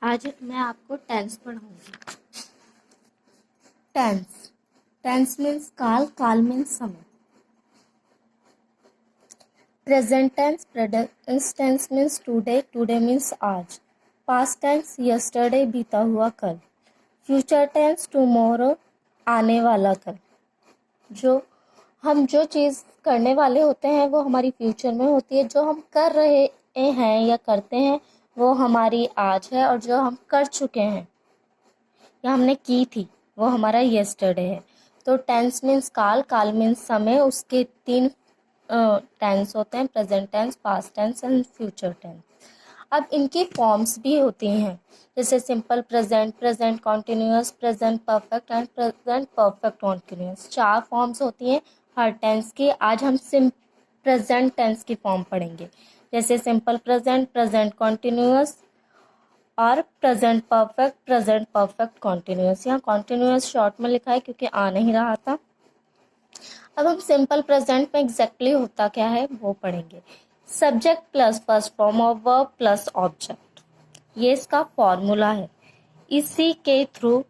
आज मैं आपको टेंस पढ़ाऊंगी। टेंस टेंस मीन्स काल, काल मीन्स समय। Present tense tense means today, today means आज। पास्ट टेंस यस्टरडे, बीता हुआ कल। फ्यूचर टेंस टुमारो, आने वाला कल। जो चीज़ करने वाले होते हैं वो हमारी फ्यूचर में होती है, जो हम कर रहे हैं या करते हैं वो हमारी आज है, और जो हम कर चुके हैं या हमने की थी वो हमारा येस्टरडे है। तो टेंस मीन्स काल, काल मीन्स समय। उसके 3 टेंस होते हैं, present tense, past tense and future tense. अब इनकी फॉर्म्स भी होती हैं, जैसे simple present, present continuous, present perfect and present perfect continuous. 4 forms होती हैं हर टेंस की। आज हम प्रेजेंट टेंस की फॉर्म पढ़ेंगे, जैसे सिंपल प्रेजेंट, प्रेजेंट कॉन्टिन्यूअस और प्रेजेंट परफेक्ट कॉन्टिन्यूअस। यहाँ कॉन्टिन्यूअस शॉर्ट में लिखा है क्योंकि आ नहीं रहा था। अब हम सिंपल प्रेजेंट में एग्जैक्टली होता क्या है वो पढ़ेंगे। Subject plus first form of verb plus object, ये इसका फॉर्मूला है। इसी के थ्रू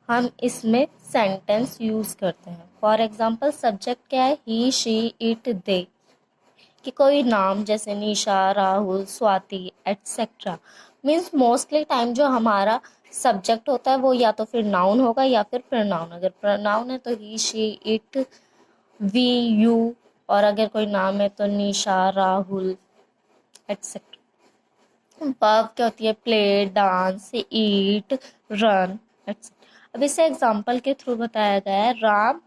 हम इसमें सेंटेंस यूज करते हैं। फॉर एग्जाम्पल सब्जेक्ट क्या है, ही, शी, इट, दे, कि कोई नाम जैसे Nisha, Rahul, Swati etcetera. Means mostly time जो हमारा सब्जेक्ट होता है वो या तो फिर नाउन होगा या फिर प्रोनाउन। अगर प्रोनाउन है तो ही, शी, इट, वी, यू, और अगर कोई नाम है तो निशा, राहुल एटसेट्रा। वर्ब क्या होती है, play, dance, eat, run etcetera. अब इसे एग्जाम्पल के थ्रू बताया गया है। Ram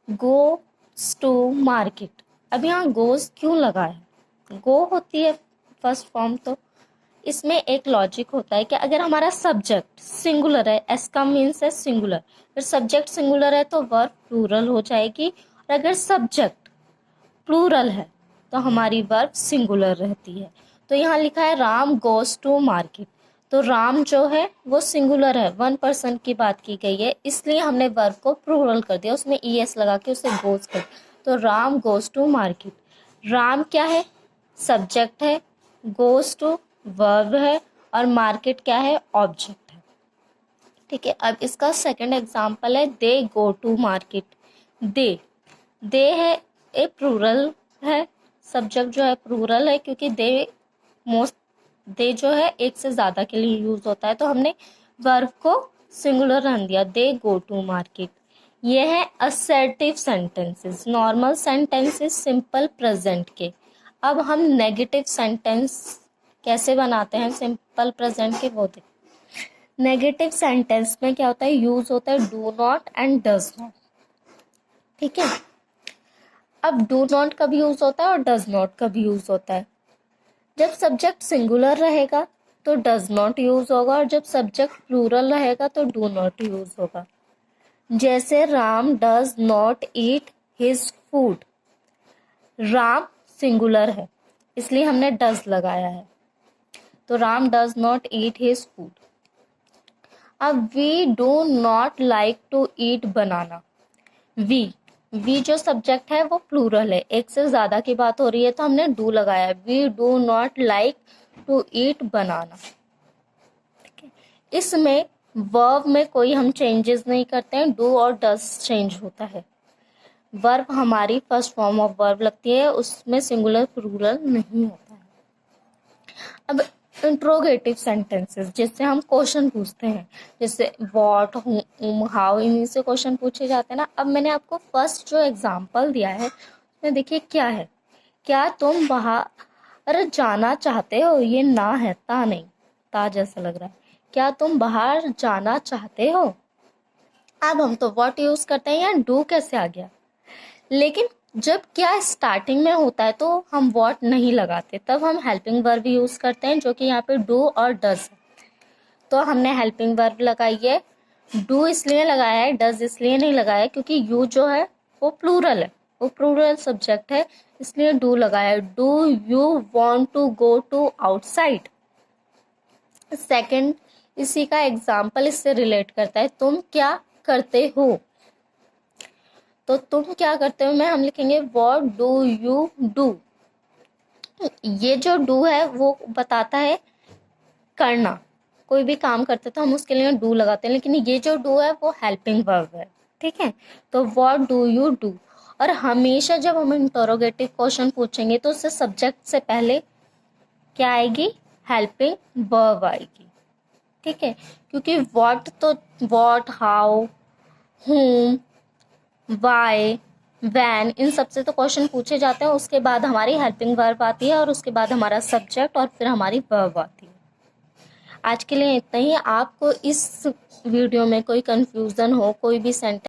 goes to market. अब यहाँ गोस क्यों लगा है, गो होती है फर्स्ट फॉर्म, तो इसमें एक लॉजिक होता है कि अगर हमारा सब्जेक्ट सिंगुलर है, एस का मीन्स है सिंगुलर, अगर सब्जेक्ट सिंगुलर है तो वर्ब प्लूरल हो जाएगी, और अगर सब्जेक्ट प्लूरल है तो हमारी वर्ब सिंगुलर रहती है। तो यहाँ लिखा है राम गोस टू मार्केट, तो राम जो है वो सिंगुलर है, 1 पर्सन की बात की गई है, इसलिए हमने वर्ब को प्लूरल कर दिया, उसमें ईएस लगा के उसे गोस कर। तो Ram goes to market. Ram क्या है, सब्जेक्ट है, गोस टू वर्ब है, और मार्केट क्या है, ऑब्जेक्ट है। ठीक है, अब इसका सेकंड एग्जांपल है दे गो टू मार्केट। दे है ए प्लूरल है, सब्जेक्ट जो है प्लूरल है क्योंकि दे जो है एक से ज़्यादा के लिए यूज होता है, तो हमने वर्ब को सिंगुलर रन दिया, दे गो टू मार्केट। ये है assertive sentences, normal sentences simple present के। अब हम नेगेटिव सेंटेंस कैसे बनाते हैं सिंपल प्रेजेंट के, वो देखते। नेगेटिव सेंटेंस में क्या होता है, यूज होता है do not and does not. ठीक है, अब डू नॉट कब यूज होता है और डज नॉट कब यूज होता है। जब सब्जेक्ट सिंगुलर रहेगा तो डज नॉट यूज होगा, और जब सब्जेक्ट प्लूरल रहेगा तो डू नॉट यूज होगा। जैसे Ram does not eat his food. Ram singular है इसलिए हमने डज लगाया है, तो Ram does not eat his food. अब we do not like to eat banana. We जो सब्जेक्ट है वो प्लूरल है, एक से ज्यादा की बात हो रही है तो हमने डू लगाया। We do not like to eat banana. इसमें वर्ब में कोई हम चेंजेस नहीं करते हैं, डू और डज चेंज होता है। वर्ब हमारी फर्स्ट फॉर्म ऑफ वर्ब लगती है, उसमें सिंगुलर प्लूरल नहीं होता है। अब इंट्रोगेटिव सेंटेंसेस जिससे हम क्वेश्चन पूछते हैं, जैसे व्हाट, हुम, हाउ, इन्हीं से क्वेश्चन पूछे जाते हैं ना। अब मैंने आपको फर्स्ट जो एग्जांपल दिया है उसमें देखिए क्या है, क्या तुम बाहर जाना चाहते हो। ये ना है, ता नहीं, ता जैसा लग रहा है। क्या तुम बाहर जाना चाहते हो। अब हम तो व्हाट यूज करते हैं, यहाँ डू कैसे आ गया। लेकिन जब क्या स्टार्टिंग में होता है तो हम व्हाट नहीं लगाते, तब हम हेल्पिंग वर्ब यूज करते हैं, जो कि यहाँ पे डू और डज है। तो हमने हेल्पिंग वर्ब लगाई है। डू इसलिए लगाया है, डज इसलिए नहीं लगाया क्योंकि यू जो है वो प्लूरल है, वो प्लूरल सब्जेक्ट है, इसलिए डू लगाया है। Do you want to go to outside. Second, इसी का एग्जाम्पल इससे रिलेट करता है, तुम क्या करते हो। तो तुम क्या करते हो में हम लिखेंगे व्हाट डू यू डू। ये जो डू है वो बताता है करना, कोई भी काम करते तो हम उसके लिए डू लगाते हैं, लेकिन ये जो डू है वो हेल्पिंग वर्ब है, ठीक है। तो व्हाट डू यू डू, और हमेशा जब हम इंटरोगेटिव क्वेश्चन पूछेंगे तो उससे सब्जेक्ट से पहले क्या आएगी, हेल्पिंग वर्ब आएगी, ठीक है। क्योंकि व्हाट तो what, how, whom, why, when, इन सब से तो क्वेश्चन पूछे जाते हैं, उसके बाद हमारी हेल्पिंग वर्ब आती है और उसके बाद हमारा सब्जेक्ट और फिर हमारी वर्ब आती है। आज के लिए इतना ही। आपको इस वीडियो में कोई कंफ्यूजन हो, कोई भी सेंटेंस